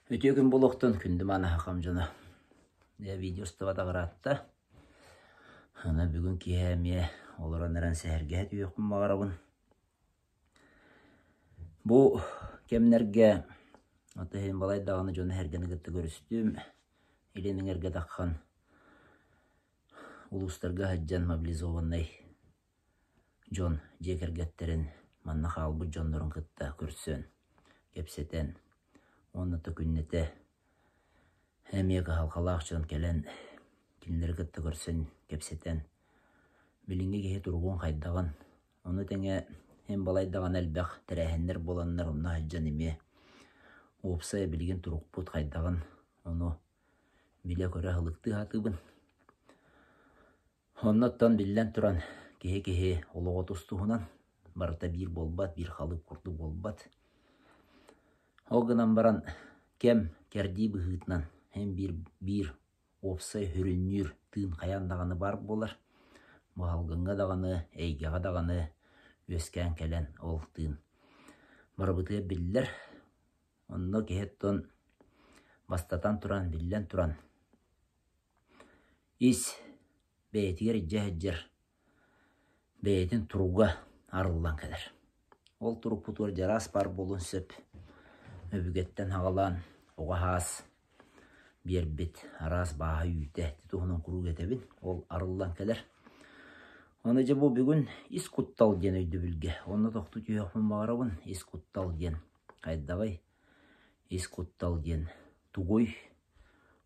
Өте күн болуқтан күнді мана хақам жана. Видеоста бата қаратта. Ана бүгін кейәме оларан әрін сәхерге әті өкім мағарабын. Бұл кемнерге отахен балайдағаны жоны әргені кітті көрістім. Еленің әрге таққан улустарға хаджан мобилизованный жон жекергеттерін манна қалбы жондырын кітті көрсін. Кепсетен оннаты күннеті әмегі халқалақ жон келен кілінлері кітті көрсін кепсетен білінге кеге тұрғын қайдаған. Оны тәңе hem балайдаған әлбәқ тәрәхендер боланнар онна хаджан еме опсай білген тұрық бұд қайдаған. Оны біле көрі ғылықты атыбын. Оннаттан білден тұран кеге олығы тұстуғынан барыта бір болбат, бір қалық құрды болбат. Оғынан баран кем кәрді бұғытынан hem бір опсай хүріннер тыын қаяндағаны бар болар. Мұғалғынға дағаны, әйгеға дағаны өскен кәлен ол тыын. Барбыты білдер. Онны кехеттон бастатан тұран, білден тұран. Ис бәйтігер жәхеджер бәйтін тұруға арылан кәдір. Ол тұруқ бұтуар жарас бар болын сөп. Өбігеттен ағалан, оға хас, бір бет, арас баға үйті, тұғынан құру кетебін. Ол арылан кәдір. Оны же бұл бүгін ис құттал ден өйді білге. Оны тоқты түйеқпін бағарабын, ис құттал ден. Қайдағай, ис құттал ден. Тұғой,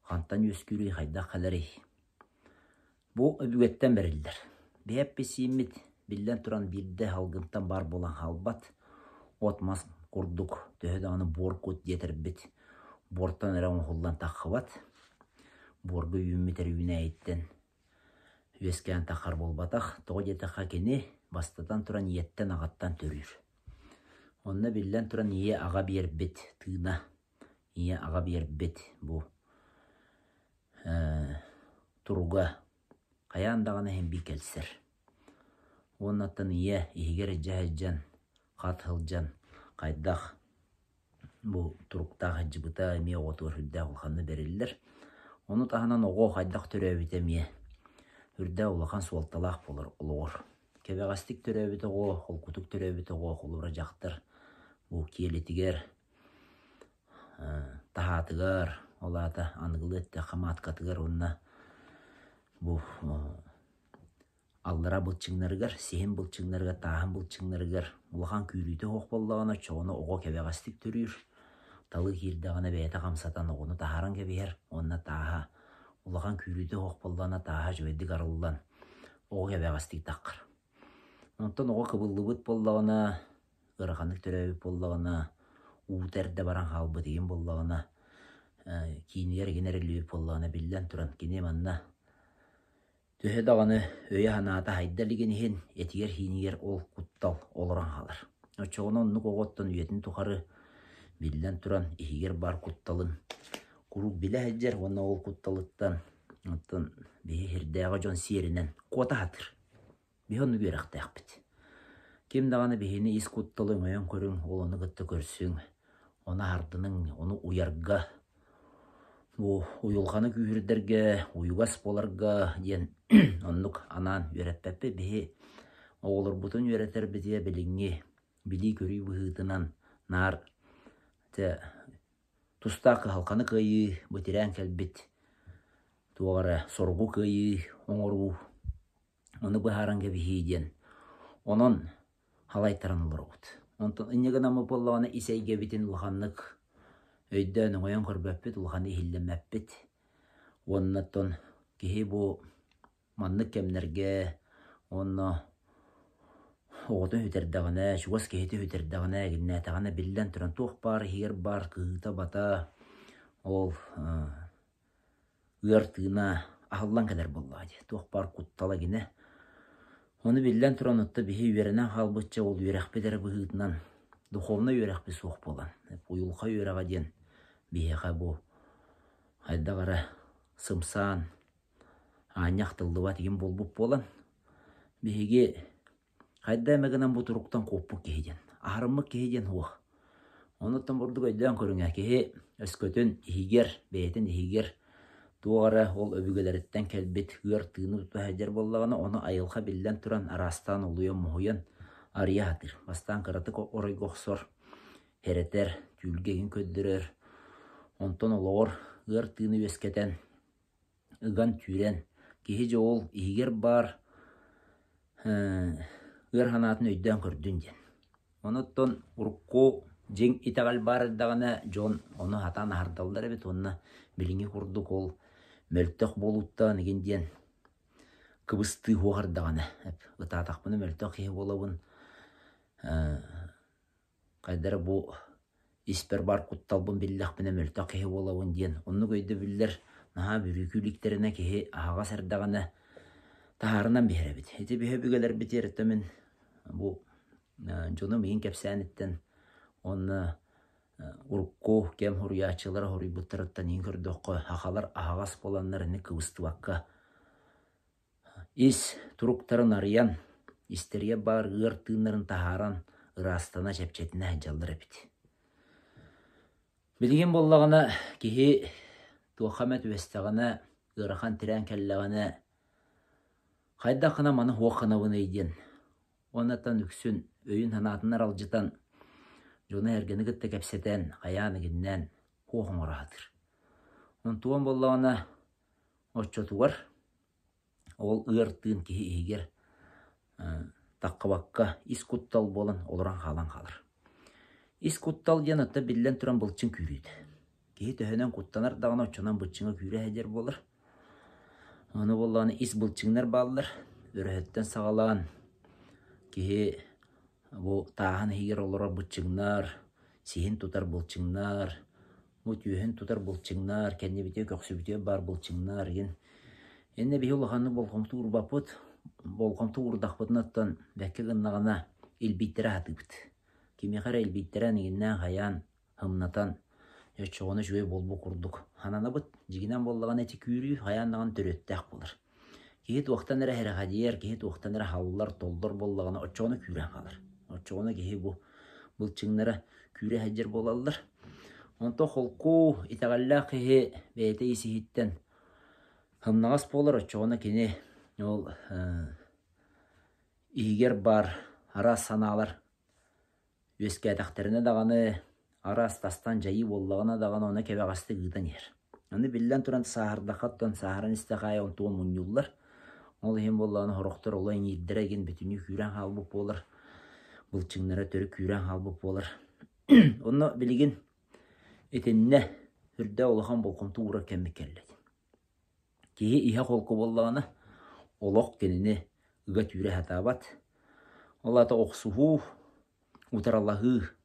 қантан өскүрей қайда қаларей. Бұл өбігеттен бәрілдер. Бәп бесеймет, білден тұран бірді халғынтан бар болан халбат. Отмас құрдық, төхедағаны бор көт детір біт. Борттан әрәуін қолдан таққыбат. Борғы үйімметер үйіне әйттен. Өскен тақар болбатақ, тоғы детіға кені бастатан тұран еттен ағаттан төрір. Онына білден тұран ие аға бер біт, тыына. Ие аға бер біт бұл. Тұруға қаяндағаны хембі келсір. Оннаттан ие егер жәхеджан, қатғылжан, қайдақ бұл тұруқтағы жібіта әме оғытығыр үрді ұлғаны берілдер. Оны тағынан оғы қайдақ түрі өбіте ме. Үрді ұлған суалталақ болыр ұлығыр. Кебеғастик түрі өбіті оғы, қолкутық түрі өбіті оғы қолыра жақтыр. Бұл келетігер, тағатығар, олата анығылы өтті қаматкатығар онына бұл аллара бұлчыңларығар, сehen бұлчыңларыға, тағын бұлчыңларығар ұлған күйрейті оқ болдағына чоғыны оғы кебеғастик түрір. Талы кердіғана бәйті қамсатан оғыны тағаран кебегер, онына таға. Ұлған күйрейті оқ болдағына таға жөйдік арылдан оғы кебеғастик таққыр. Онтан оғы қыбылы бұт болдағына, ғырақандық түрәбіп болдағына, ұғытәрді баран қалбы деген болдағына, кейінер генереліп болдағына білден тұран кене манна. Төһе дағаны өйе ханаата хайдалеген ехен, етігер хинигер ол құттал олыран қалыр. Очоғына онны қоғыттан үйетін тұқары білден тұран ехігер бар құтталын. Құруқ білі әджер, оны ол құтталыттан, оттан бейі хердәға жон серінен қота хатыр. Бейі оны көріқті әқпіт. Кем дағаны бейіні ес құтталың өйен көрің, ол оны күтті көрсің. Оны ардының, оны уярға, уйылғаны күйірдерге, уйуғас боларға ден оннық анан өретпәппе бейі оғылыр бұтын өретер бізге біліңе, білі көрі бұғытынан нар тұстақы халқаны қайы, бұтирән кәлбет, туғара сорғу қайы, оңыру, оны бұхаранға бейі ден. Онын халайтаран олар ұғыт. Онтын үнеген амы болағына исәйге бітін ұлғанлық өйді өңайын көрбәппет, ұлғаны хиллемәппет. Оннаттан кеге бұл маннық кәмнерге, онны оғытын өтердіғіне, шуғас кехеті өтердіғіне, гіннәтіғіне білден тұран тоқ бар, хер бар, қығыта бата, ол ұйартығына ағылан кәдер болады. Тоқ бар құттала гіне. Оны білден тұран ұтты бейі үйерінен қалбытча ол үйерәқпедері бұғытынан, дұқовына үйерәқпе соқ болан. Ұйылға үйеріға ден бейіға бұл қайдағара сымсан, аңяқ тылды бат еген болбып болан. Бейіге қайда мәгінен бұл тұруқтан қоппы кейден. Арымы кейден оқ. Онуттан бурдук өйдөн көрүңө кеһи өскөтүн ihigер, бейтин ihigер туора ол өбүгөлөрүттен келбит гыр тыыны тутахажар боллаганы оны айылха биллен туран арастан улуян муһуян арыяатыр. Бастан кыраты оройгохсор херетер, түүлгегин көддөрөр. Онтон олоор гыр тыыны өскетен ыган түйрен кеһи жоол ihigер бар гыр ханаатын өйдөн көрдүн ден. Онуттан урукку жең итагал бар дагана жон оны хатан ардалдар бит онна билиңи курдук ол мөлтөх болуттан еген диен кыбысты хугардагана ытаатакпыны мөлтөх хи болобун кайдара бу испер бар кутталбын биллахпыны мөлтөх хи болобун диен онну көйдө биллер наха бүрүкүликтерине кеһи ага сардагана таарынан бихеребит. Эти бихебигелер битеретемин бу жону мин кепсәниттен онна урукку кем хурьячылар хурибуттараттан ингөрдөккө хахалар агас боланнарыны кыбыстыбакка ис туруктарын арыян истерге бар ыр тыыннарын тахаран ырастана чепчетине жалдыр эпит. Билген боллагана кихи туахамет вестагана ырахан тирен келлагана кайда кына маны хуаканабын эйден онатан үксүн өйүн ханатынар алжытан жоны эргенигитте кепсетен аяныгиннен хуохоңоратыр. Онтуан боллагана оччотугар ол ыртын кихи игер таккабакка искуттал болан олоран халан калыр. Искуттал жанатта биллен туран былчын күрүйд. Кихи төһөнөн куттанар дагана очонан былчыңа күрэ хедер болар. Аны боллагана ис былчыңнар баллар өрөһөттен сагалаан кихи бу таахан хигер олора былчыңнар сихин тутар былчыңнар мутүйһен тутар былчыңнар кенне бите көксүбүтө бар былчыңнар ген энне бихи улаханы болгомту урбапыт болгомту урдакпытнаттан бәкке гыннагана илбиттере хатыбыт кимехара илбиттере нигиннен хаян хымнатан чоғыны жуй болбу курдук хананабыт жигинен боллаган эти күрүү хаяннаган төрөттәк болар. Кихит уақтан әрі хәрәхадиер, кихит уақтан әрі халылар толдор боллағына очоғыны күрен қалыр. Очоғыны кихи бұл чыңнары күре хәджер болалар. Онто холку итағалла кихи бәйті исихиттен хымнағас болар. Очоғыны кені ол игер бар арас саналар өске әтәқтеріне дағаны арас тастан жайы боллағына дағаны оны кәбәғасты ғыдан ер. Оны білден тұран сахардақаттан сахаран істеқайы онтуын мұнюлар. Ол хем болланы хорохтор олай ниддереген бүтүнү күрен халбып болар. Былчыңнара төрү күрен халбып болар. Онно билген этенне үрдө олохан болкомту ура кемми келлет. Кии иха холку боллаганы олок кенини ыга түрө хатабат. Олата оксуху утараллахы.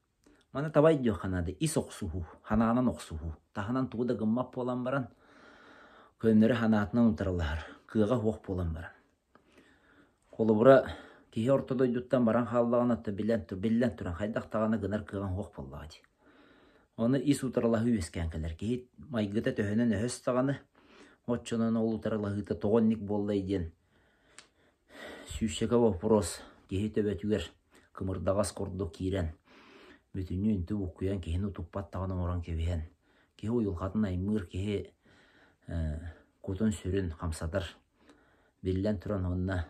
Мана табай жок ханады ис оксуху, хананан оксуху. Таханан тууда гыммап болан баран. Көннөрү ханаатынан утараллахар. Кыга хоқ болан баран. Колубура кихи ортодойдуттан баран халлаган атты билен туран хайдақтағаны гынар кыган хоқ боллагади. Оны ис утаралахы өскенкелер. Кихи майгыта төһөнөн өстағаны отчонон ол утаралахыта тоғонник боллай ден. Сүйшеге вопрос кихи төбөтүгер кымырдағас корду кирен. Бүтүнү үнтү букуян кихини утуппаттағаны оран кебиен. Кихи уйулхатын аймыр кихи кутун сүрін қамсадар. Биллен туран онна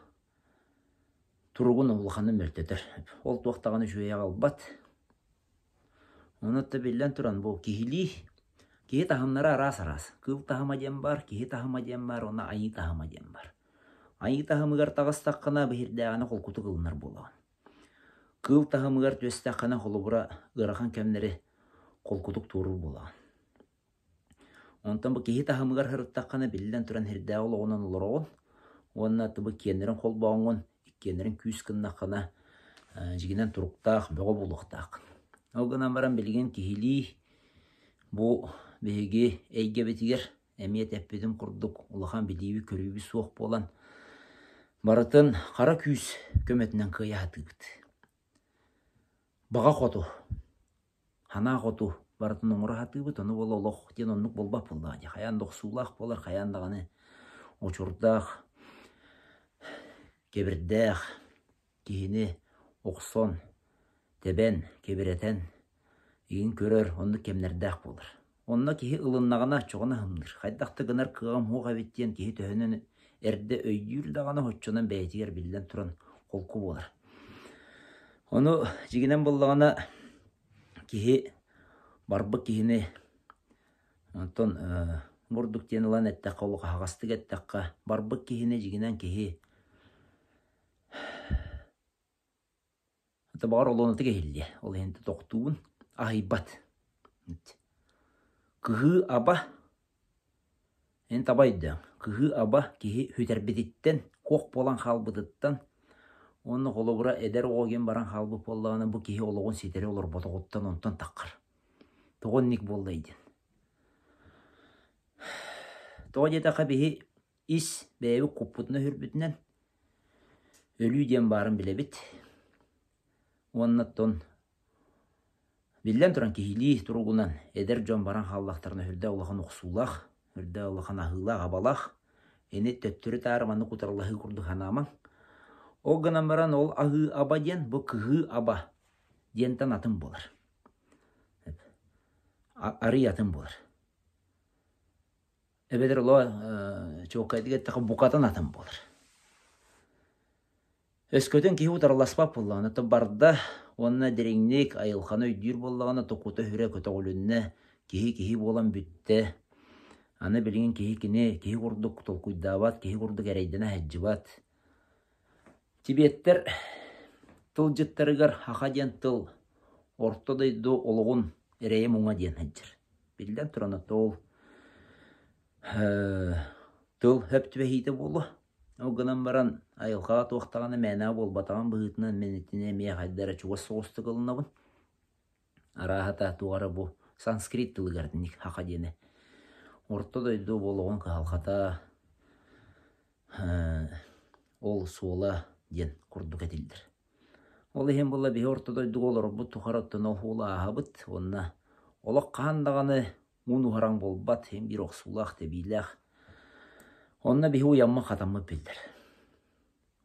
туругун улханы мөлтөтөр. Ол туақтағаны жүйе албат. Онытта биллен туран бұл кихили, кихи тахымнара арас-арас. Кыл тахыма дем бар, кихи тахыма дем бар, ona айы тахыма дем бар. Айы тахымыгар тағыстаққына бихирдәғаны қол куты кылынар болаған. Кыл тахымыгар төстаққына қолыбыра ғырахан кәмнері қол кутук турur болаған. Онтан бұл кихи тахымыгар хырыттаққаны биллен туран хирдәғ олығынан олырауын. Онна тыбы кенерін қол бағыңын, кенерін күйіс кыннаққына жигінен тұруқтақ, бөғі болуқтақ. Оғынан баран білген кихили бұл бейге әйге бетігер әмиет әппедім құрдық ұлыған білейбі көрейбі суық болан. Барытын қара күйіс көметінен қия атыбыд. Баға қоту, хана қоту барытын оңыра атыбыд, оны бол олық ден онлық болбақ болды. Қаяндық сулақ болар, қаяндағаны очырдақ, кебірдәқ, кейіні оқсон, тебен, кебіретен, Игин көрөр, онны кемнердәк болар. Онна кихи ылыннағана чоғына хымдыр. Хайдақты гынар кыгам хуға беттен кихи төхінен әрді өйдюр дағана хотчынан бәйтігер білден тұран қолку болар. Оны жигинен болдағана кихи барбы кихини Антон бурдук тен лан әттәк қолуға хағастык әттәкқа барбы кихини жигинен кихи Ата бағар олоныты кехилде. Ол хенті тоқтуын ахибат. Кыхы аба ен табайды. Кыхы аба кихи хүтербедеттен коқ болан халбыдыттан оны қолуғыра әдер оғын баран халбы болағаны бұ кихи олығын сетері олар ботоғыттан онтан таққыр. Тоғын нек болдайден. Тоғы жетақа бейі ис бәйі құппытына хүрбітінен өлүйден барын білебет. Оннаттон Билен туран кихили туругунан эдер жон баран халлахтарына хүрдә улахан оқсулах, хүрдә улахан ахылах, абалах, эне төттүрі таарыманы кутарлахы курду ханаман. Оғынан баран ол ахы аба ден, бұ кыхы аба дентан атын болар. Ары атын болар. Эбедер оло чоқайдыға тақы бұқатын атын болар. Өскөтен кихи утарласпап болағаны барда, онына дереңнек айылханы өйдір болағаны тоқуты хүрі көті олынны кихи болан бүтті. Аны білген кихи құрдық толкуйдабат, кихи құрдық әрейдіна әджібат. Тибеттер тыл жыттарығар хақа ден тыл ортодайды олығын әрейе мұңа ден әджір. Білден тұраны тыл хөпті бәхейті болу. Оғынан баран айылқаға тоқтағаны мәна бол батаған бұғытынан менетіне мия қайдары чуға соғысты қылынабын. Арахата туғары бұ санскрит тылығардынник хақа дені. Орта дойды болуғын қағалқата ол суыла ден құрдық етілдір. Ол ехен бола бе орта дойды олар бұ тұқараттын оғыла ағабыт. Онына олақ қағандағаны мұны ғараң болбат, hem bir оқсулақ дебейләқ. Онна бихи уямма қатамы білдір.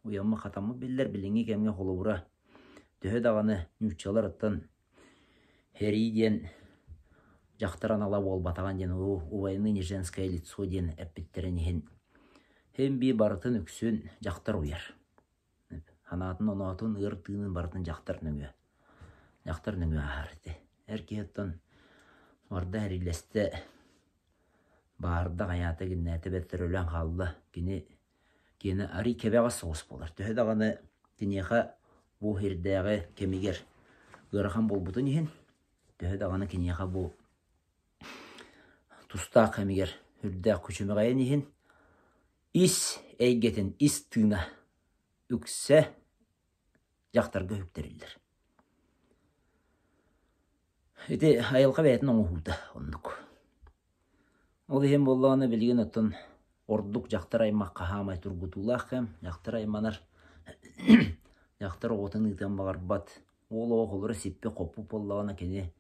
Уямма қатамы білдір, біліңе кәмге қолуыра. Төхі дағаны нүтчалар ұттан хериден жақтаран ала бол батаған ден увайны неженская лицо ден әппеттерін ехен. Хем би барытын үксін жақтар уяр. Ханатын онатын ұртығының барытын жақтар нүңі. Жақтар нүңі ағарды. Әркеттен орда әрілесті Барды ғаяты гіннәті бәттір өлен қалды. Кені ари кебеға соғыс болар. Төхі дағаны кенеға бұ хердәғі кемегер ғырған бол бұтын ехен. Төхі дағаны кенеға бұ тұста кемегер үрдәқ күшімі ғайын ехен. Ис әйгетін, ис түйна үксе жақтарға үптерілдір. Эти айылға бәйтін оңғуды оннық. Ол ехен болағаны білген өттін ордық жақтар аймақ қағамай тұрғытулақ кәм, жақтар айманар жақтар оғытын ұйтан бағар бат. Ол оғылыры сеппе қопу болағына кене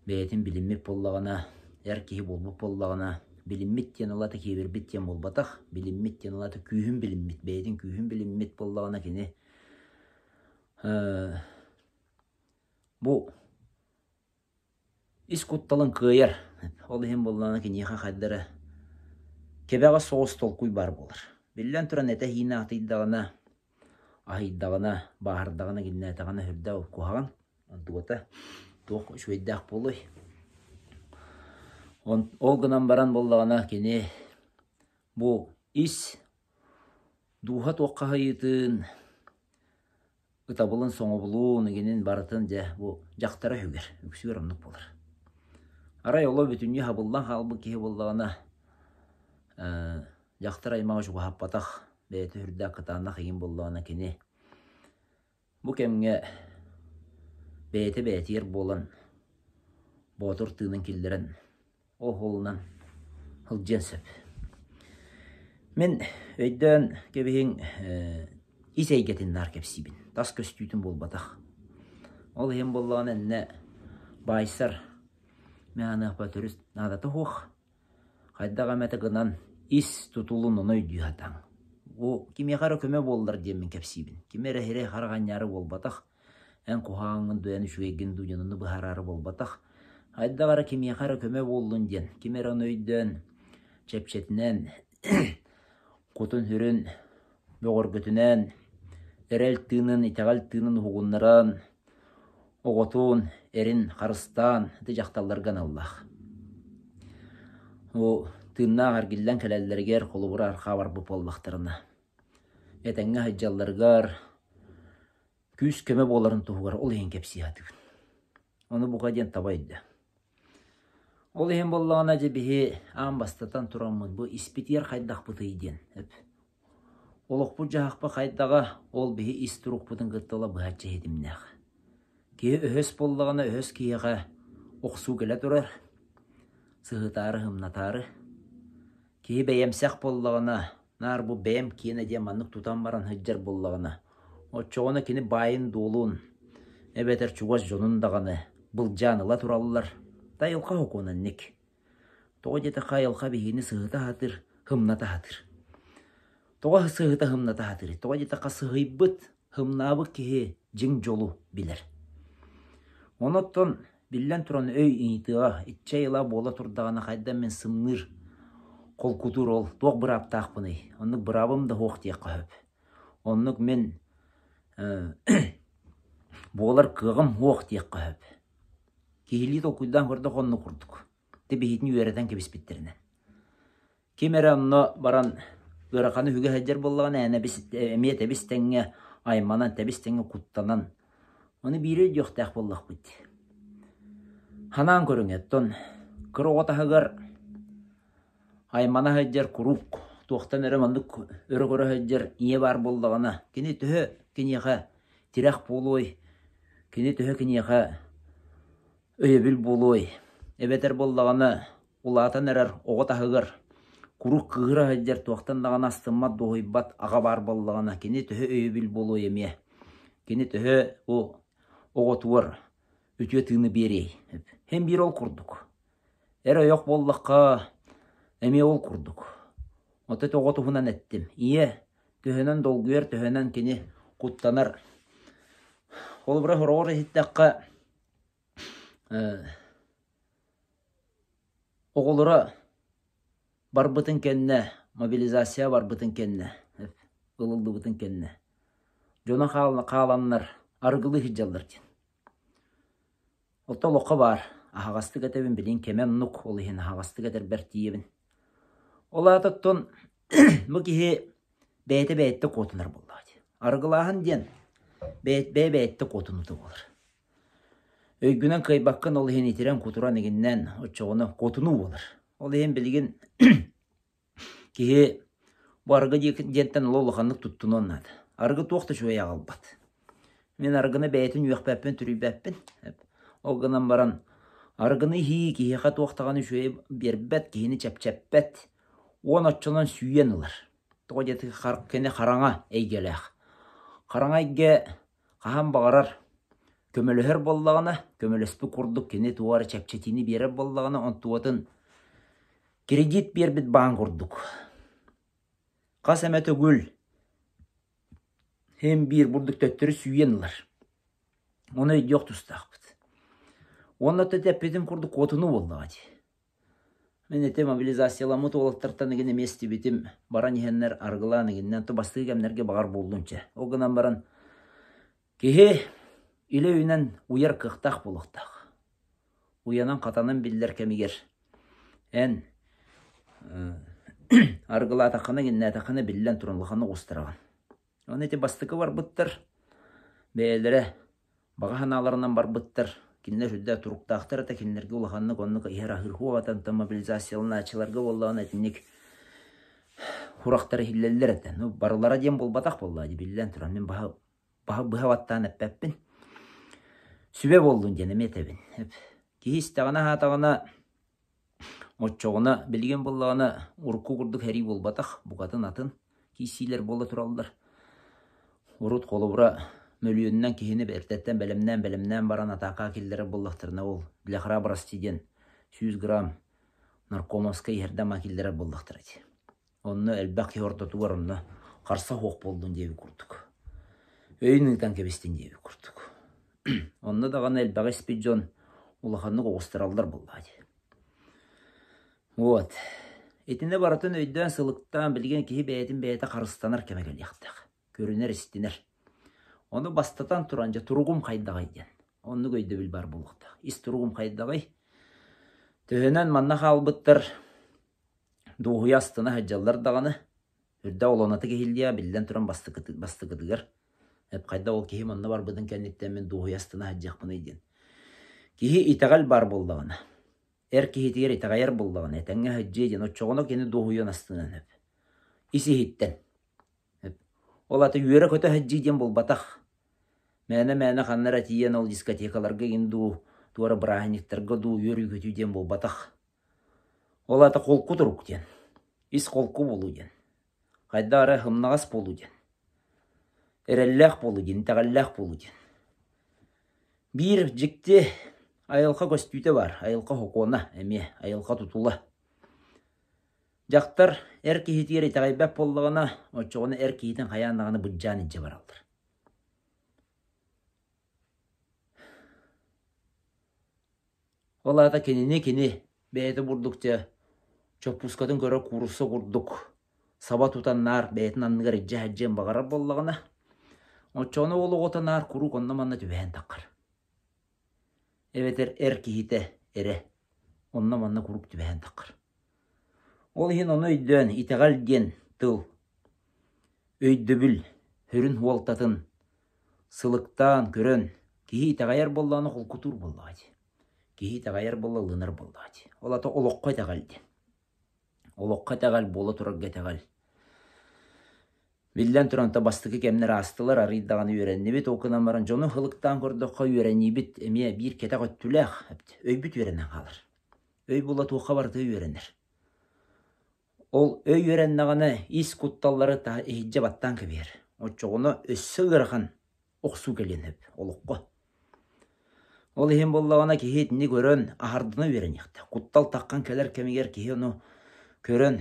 бәйтін білінмеп болағына, әр кейі болбып болағына, білінмет тен олаты кейбірбет тен болбатақ, білінмет тен олаты күйін білінмет, бәйтін күйін білінмет болағына кене. Бұл ис құтталын қойар. Ол ехен болағына кенеға қайдары кебеға соғыс толқуй бар болар. Білден тұран әті хина атыйдағына, ахиддағына, бағырдағына келіне әтіғана хүрді көғаған. Антығыта тоқ үшвейдәқ болуй. Ол ғынан баран болағына кене бұл ис дуға тоққа хайытын ұтабылын соңы бұлуын егенен барытын жақтара хүгер, үксігер ұмнық болар. Арай олы бүтінне хабылдан қалбы кейі болдағына жақтар аймағы жүгі хаппатақ бәйті үрді қытанақ еген болдағына кене. Бұ кәмге бәйті ер болан бұтыр тыының келдерін ол қолынан хылжен сөп. Мен өйден кебейін ис әйгетін нар кепсибін. Тас көстүйтін болбатақ. Ол ем болдағына әнне байсар мәні өпәтіріс надаты хоқ. Қайдаға мәті ғынан ис тұтулын оны өйді атаң. О, кеме қары көме болдар демен кәпсейбін. Кеме рәхере қараған яры болбатақ. En kuhağının duyan üşügegin duyanını bıhararı bolbataq. Haydağara kimiyakara köme bollun diyen. Kimeran öydön, çepçetinen, kutun hürün, böğürgütünen, erel tığının, itegal tığının huğunlaran, oğutun, erin, karıstan, tıcaktallargan Allah. O tığınna gargillen kelellerger kolubura arka var bu pollaktarına. Etenge hacjallargar, küs köme boların tuğugar, ol eğen kepsi hatıgın. Onu bu kadyen tabaydı. Ol eğen bollağına cebihi ağın bastatan turamın bu ispit yer kaydak bıtıyden. Oluq bu jahaqpa kaydaga ol bihi isturuk butun gıttala bıhatça hedimnaq. Ki öhös bollağına öhös kiyaga oqsu gele durar. Sıhıtarı hımnatarı. Ki beyemsaq bollağına nar bu beyem kiyene diye manlık tutan baran hıccar bollağına. O çoğuna kini bayın dolun. Ebeter çugaz jonun dağını. Bılcanıla turallar. Dayılqa hokunan nek. Toğa jete qayılqa bihini sıhıta hatır. Hımnata hatır. Toğa sıhıta hımnata hatır. Toğa jete qa sıhıybıt. Hımnabı kihi jing jolu biler. Onotton billen turan öy initığa. İtçayla bola turdağına qaydan men sımnır. Kol kutur ol. Toq bırap taqpını. Onluk bırabım da hoq diye qahöp. Onluk men bolar kığım hoq diye qahöp. Kihili tokuydan kırda qonnu kurduk. Tebihitin yüereden kebis bittirine. Kimere onno baran gırakanı hüge heccer bollağına emiye tebistenge aymanan tebistenge kuttanan. Onu biri yok dağ bollaq bitti. Hanan körün etton. Kırıqota hıgar aymana heccer kuruk. Tuğtan eremandık örü heccer iye bar bollağına. Kini tühü kiniyaqa tiraq boluy. Kini tühü kiniyaqa öyebil boluy. Ebeter bollağına ulatan erer oğota hıgar. Kuruk kığıra heccer tuğtan dağın astımma doğuybat ağa bar bollağına. Kini tühü öyebil boluy emiye. Kini tühü o oğotuvar. Ütüye tığını berey. Hem bir ol kurduk. Ere yok bollaqqa emiye ol kurduk. Otet oğotuhunan ettim. İye köhenen dolguyer töhenen kini kuttanar. Olbura horora hittaqqa oğulura barbıtın kenne, mobilizasiya barbıtın kenne. Ilıldı bıtın kenne. Jona qalanlar, argılı hicjallar. Olta loqa var. Ahagastı gatebin bilin kemen nuk olihin ahagastı gater bertiyebin. Ola tattun bu kihi beyte kotunar bolladı. Argılahan diyen beyte kotunutu olur. Öygünen kaybakkın olihin itiren kuturan eginden o çoğunu kotunu olur. Olihin bilgin kihi bu argı jentten loluğanlık tuttun onnadı. Argı toqta şöyle albat. Men argını beytin yuqbeppin türübeppin. O gınan baran argını kihi qa toqtağını şöyle berbet kihini çepçeppet. On açılan süyen ılır. Toğa jeti kene qaranga eygeleq. Qaranga eyge qahan bağırar. Kömölöher bollağına, kömölöspü kurduk kene tuvarı çepçetini berer bollağına on tuvatın kredit berbit bağın kurduk. Qas emete gül. Hem bir burduk töttürü süyen ılır. Onu yok tustaqbıt. Onunla tepetin kurduk kotunu bolladı. Men ete mobilizasiyalamı toğlattırtan egine mesti bitim baran yehenler argılan eginden to bastığı gemlerge bağır bollunca. O gınan baran kihi ile üynen uyar kıhtaq buluqtaq. Uyanan katanın biller kemiger. En argıla taqını genne taqını billen turunluqanı qostırağın. Onu ete bastıqı var bıttır. Beylere bağa hanalarından var bıttır. Kinler hüdde turuqtaqtır ata kinlerge ulaqanını konnuqa ihera hırhu atan mobilizasiyalına açılarga bollağın etinik huraqtары hilleller eten. Barılara diyen bolbataq bolladı billen turan. Men baha vattan eppepin. Sübep oldun jenem etebin. Ki istağına hatağına oççoğuna bilgen bollağına urku kurduk heri bolbataq. Buqatın atın. Ki siler bolla turallar. Urut kolubura mölüyünden kihini bertetten belemden baran ataqa killere bollaqtırına ol. Bilaqra brastiden 100 gram narkomoska yerdama killere bollaqtırdı. Onu elbaqi ortatu var onu qarsa hoq boldun diye kurduk. Öyününden kebistin diye kurduk. Онны даганы элбәгә спиджон улаханны коғыстыралдар буллады. Вот. Этине баратын өйдөн сылыктан билген кихи бәйті қарыстанар кемегел яқтақ. Көрінер істінер. Оны бастатан туранжа туругум қайдағай ден. Оны көйді біл бар болуқтақ. Ис туругум қайдағай. Төхінен манна қалбыттыр. Дуғуя астына хаджалар дағаны. Үрді оланаты кехілдия білден туран басты кыдығыр. Әп қайда ол кихи манна бар бұдың кәнеттен мен дуғуя астына хаджақпын еден. Кихи итағал бар болдағаны. Кихи тегер итағайар болдағаны. Әтәңе хаджи еден. Отчоғына кені дуғуян астынан. Иси хиттен. Олаты үйері көті хаджи ден бол батақ. Мәні қаннар әтиен ол дискотекаларға енду туары браханиктарға ду үйері көті ден бол батақ. Олаты қолқу тұрук ден. Ис қолқу болу ден. Қайда ара хымнағас болу ден. Әрәлләқ болу ден, тағалләқ болу ден. Бір жікте айылқа көстүйті бар, айылқа хокуына, әме айылқа тұтулы. Жақтар кихитер итағайбәп болдығына, отчоғыны кихитін қаянағыны бұджан інче бар алдыр. Олата кеніне бәйті бұрдықча, чөппускатын көрі курысы құрдық. Саба тұтаннар бәйтін анныгар иджа-хаджен бағарар болдығына, отчоғыны олы ғотанар құру қонна манна түбәйін таққар. Эветер кихите эре, онна манна құрук түбәйін таққар. Ол хин оны өйдөн итағал ден тыл, өйді біл, хүрін уалтатын, сылықтан көрін, кихи итағайар болланы қол күтур боллады. Кихи итағайар болла лынар боллады. Ол ата олыққа итағал ден. Олыққа итағал болы тұрарға итағал. Билден тұранта бастықы кемнер астылар арыйдағаны үйренні бет оқынан баран жоны қылықтан көрдіққа үйренні бет әме бір кетақ өттіләқ, өйбіт үйренен қалыр. Өй бола туға барды үйренер. Ол өй үйреннағаны ис құтталары та ехиджа баттан кебер. Отчоғыны өссі ғырған оқсу келеніп, олыққа. Ол ехен боллағына кехетіні көрін ағардыны үйренекті. Құттал таққан кәлер кемегер кехе оны көрін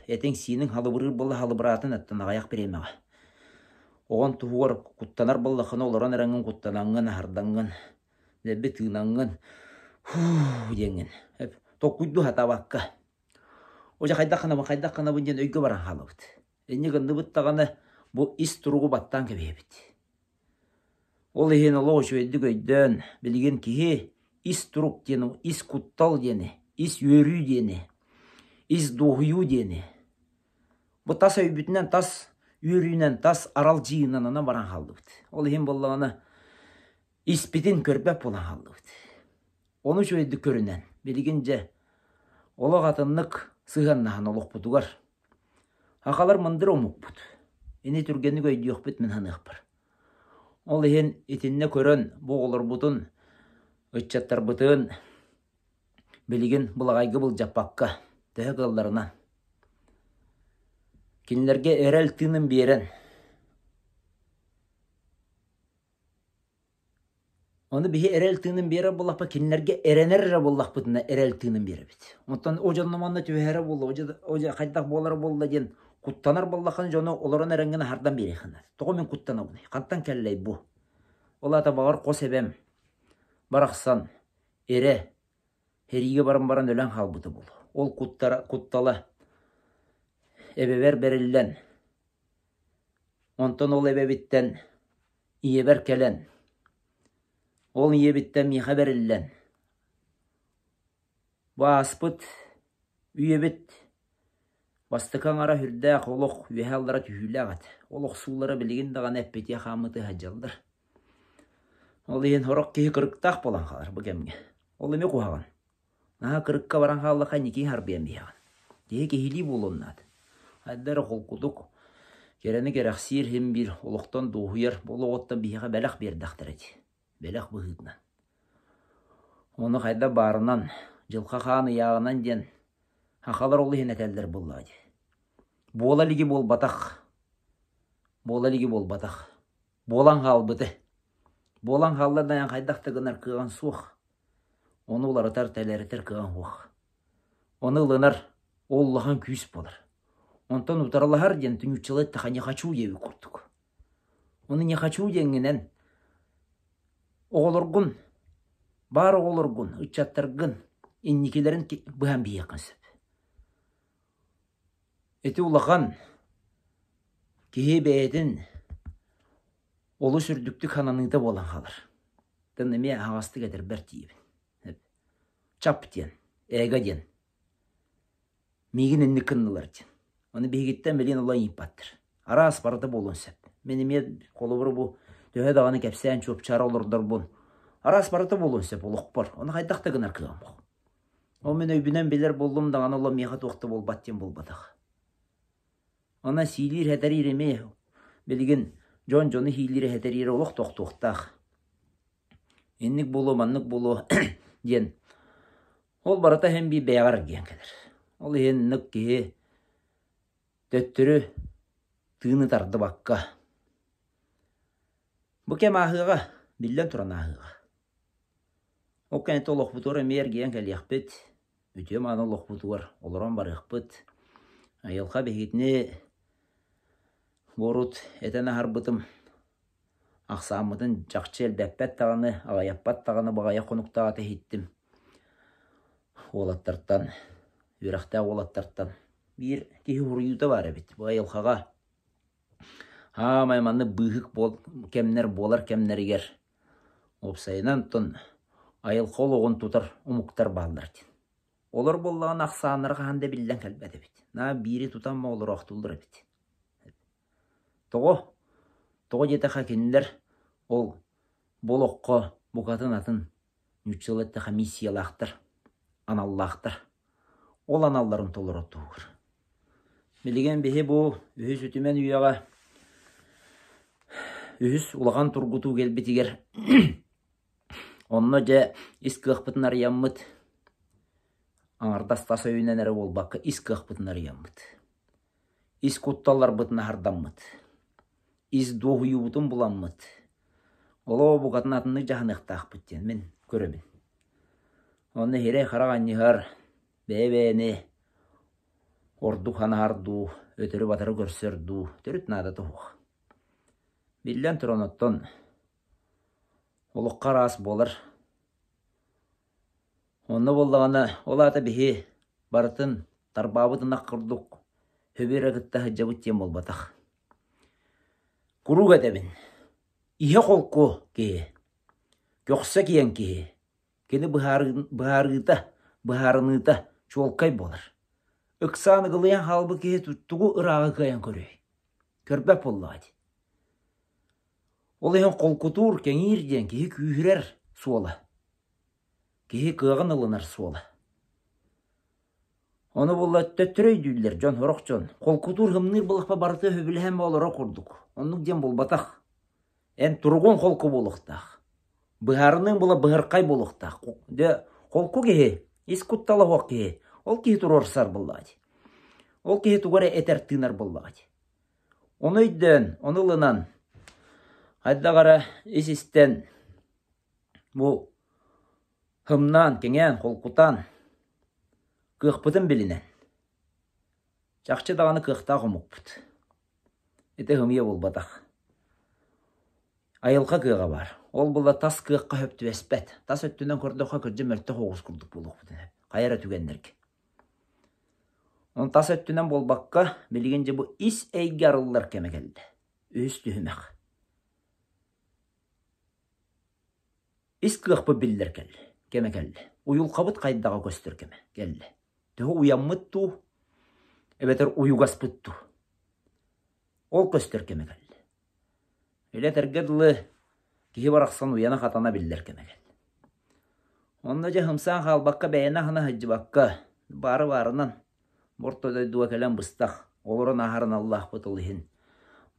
әтен синің халыбырыр болы халыбыратын әттін ағаяқ беремеға. Оған тұғыр құттанар боллақыны оларан әрәңін құттанаңын, ағардаңын, нәбі тыңаңын, денген. Тоққүйді хата баққа. Ожа қайдаққана бұнден өйгі баран халыбыд. Әне ғынды бұттағаны бұл ис тұрғы баттан кебебід. Ол ехен олы өшөйді көйден білген кеге ис тұрық дені, ис құттал дені, ис өрі дені, ис доғыю дені. Бұл тас өйбітінен тас, өрінен тас арал жиынанына баран халыбыд. Ол ехен болағаны испетін көрбәп болан халыбыд. Оны шөйді көрінен білген же олы қатынлық сығаннаған олық бұдығар. Ақалар мұндыр омық бұд. Ені түргені көйді өқ біт мен ханық бар. Ол ехен етінне көрін бұғылыр бұтын, өтчаттар бұтын, білген бұлағайғы бұл жаппаққа, тәе қылдарынан. Кенілерге әрәл тыным берен. Оны бігі әрәл тыным бері болақ ба, кенілерге әрәнер болақ бұтына әрәл тыным бері біт. Онтан о жаннаманна түйәрі болды, о қайдақ болары болды ден, құттанар болақын жоны оларын әрәңгіні хардан бері қанады. Тоғы мен құттана бұны, қанттан кәлілей бұ. Ол ата бағар қос әбәм, барақсан, әрі, хериге баран өлән қал бұты бұл. Ол құттала, әбәбер бәрілден, онтан ол әбәбіттен иебер кәлен, ол иебіттен миға бәрілден. Баспыт, үйебіт, бастықан ара хүрдәқ олық үйәлдара түйіләғат. Олық сулары білген даған әппетия қамыты хәджалдыр. Ол ең хорақ кейі қырықтақ болан қалар бұл кәмге. Ол еме қуаған. Наға қырыққа баран қалыға некей харбиян бейған. Дегі кейілі болуыннады. Әддәрі қолқудық. Керені керақсир хем бір олықтан доғыяр болу оттан бейға бәләқ бердіқтір әді. Бәләқ бұғыдынан. Оны қайда барынан, жылқа қаны яғынан ден, хақалар олы хен әтәлдер болады. Бола лиги бол батақ. Болан қал бұты. Болан қалдардан қайдақты ғынар қыған суық. Оны оларытар тәләрітер қыған хуақ. Оны ұлынар оллаған күйіс болыр. Онтан ұтарлағар ден түнючілі тақа не қачу деуі құрттық. Оны не қачу денгенен Oğulurgun, bar oğulurgun, ıçattırgın, innikilerin bıhan bir yakın söp. Eti ulağan, kihi beyedin, olu sürdüktü kananıda bolan kalır. Dönnemeye havastı getir bir tiyibin. Çap diyen, ega diyen, migin inni kındılar diyen. Onu bir gitten bilin olan yipattır. Ara asparıda bolun söp. Menimye koluburu bu, döhe dağını kepseyen çöp çara olurdur bun. Ara asparıda bolun söp, oluq var. Onu haydaqta gınar kığam bu. O men öybünen bilir bollum dağın ola miyahat oqta bol battien bol bataq. Ona silir heder ireme, bilgin John hilir heder ire oluq toqtuqtaq. Ennik bolu, mannik bolu, diyen. Ol barata hem bir beğar diyen gelir. Ol ennik ki töttürü tığını tardı bakka. Bu kem ahıga, billen turan ahıga. O kent oluq butur emer giyen gel yakbet. Ütüyem ana oluq butur, oluran bar yakbet. Ayılqa behitini borut etene harbıtım. Aksamıdın cakçel beppet tağını, ağayappat tağını bağaya konuktağa tehittim. Olattartan, yürekte olattartan. Bir kihi huruyuda var ebit. Bu ayılqağa. Ha maymanlı bıhık kemner bolar kemner ger. Opsayınan ton ayılqa oluğun tutar umuktar bağlar. Olur bollağın aksanırға hande bilden kalbet ebit. Na biri tutan ma olur oqtuldur ebit. Toğu jete hakinler ol boloqqa bukatın atın nüçsületті missiyalaqtır, anallaqtır. Ol analların tolur otuğur. Bilgen bihi bu ühüs ütümen üyağa ühüs ulağan turgutu gelbetiger. Onunla je iskıqpıtın arıyanmıt. Ağırdas tasa öйнен әрі ол бақы iskıqpıtın arıyanmıt. Iskuttallar bıtına hardanmıt. Doğuyu butun bulanmıt. Ola bu katın atını jahınıqtaq bıттен men köremin. Onu here qarağan nihar beyni ordu hanardu, ötürü batırı görsördü, törüt nada toğuq. Billen turanotton oluqqa ras bolar. Onu bollağına olata bihi barıtın tarbabıtına qırduq. Höbere gıtta hıcca bıttien bolbataq. Kurug edebin. İhe kolku ki. Göksa kiyen ki. Keni bıharınıda çolkay bolar. Iksanı gılıyan halbı ki tuttuğu ırağı kayan körüy. Körbep olladı. Olayan kolkutur kenir diyen ki kühürer suola. Ki kığın ılınar suola. Onu bolla töttüröy düller, John Horok John. Kolkutur hımnır bılıqpa barıtı höbülü hem olara kurduk. Onluk den bolbataq. En turgun kolku boluqtaq. Bıharının bola bıharqay boluqtaq. De kolku kehe, iskuttala hoq kehe. Ol kehe turor sar bolladı. Ol kehe tugara eter tığınar bolladı. Onu öydden, onu ılınan. Hayda gara esisten bu hımnan, kengen, kolkutan kıqpıtın bilinen. Çakçı dağını kıqtaq umukpıt. Ete hımıya bolbataq. Ayılqa kıqa var. Ol bolla tas kıqqa höptü espet. Tas öttünden kordoqa kırcı mörtte hoğuz kurduk buluqpıtın. Qayara tügenlerki. On tas öttünden bolbaqqa bilgence bu is eygi arılılar keme geldi. Üstü hümeq. Is kıqpı biller geldi. Keme geldi. Uyul qabıt qaydağa göster keme geldi. Teho uyanmıttu. Ebeter uyugaspıttu. Ol göster keme geldi. Öyle tergedli kihi baraqsan uyana katana biller keme geldi. Ondaca hımsan halbaqqa beyana hına hıcı baqqa. Barı barınan. Bortoda duva kelen bыстaq. Oluran aharın Allah bıtılıhin.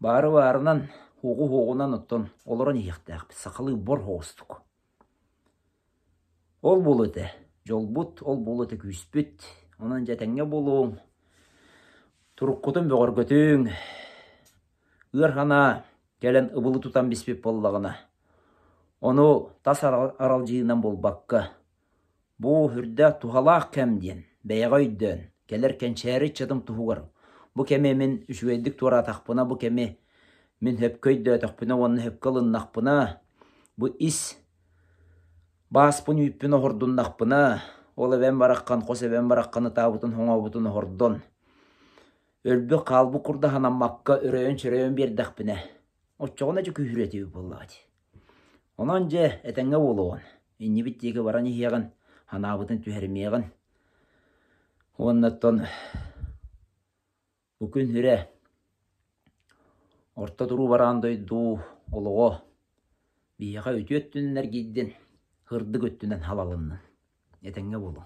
Barı barınan huğunan uttun. Oluran iyiqtaq. Saqalı bor hoğustuk. Ol bulute. Jolbut ol bulute küspüt. Onun jetenge bulun. Turukkutun böğür götün. Irhana gelen ıbılı tutan bispip bollağına. Onu tas aralcığından bolbaqqa. Bu hürde tuhalaq kemdien. Beyağa gelerken çeri çadım tuhugar. Bu keme min üçüydik tura taqpına. Bu keme min höpköyde taqpına. Onu höpkalın naqpına. Bu is Баспын үйппін оғырдуннақпына, ол эбен бараққан, қос эбен бараққаны табытын хоңабытын оғырдун. Өлбі қалбы құрда ханаммаққа өрөйін-чөрөйін бердіқпіне. Отчоғына жу күйіреті боллады. Онан же әтәңе болуын. Инни биттегі баран ихияғын, ханабытын түхермеғын. Оннаттан бүкін хүре орта тұру барандойду олығы бияға өті өттінлер кейден, хырды көттінен халалынның. Әтәңе болу.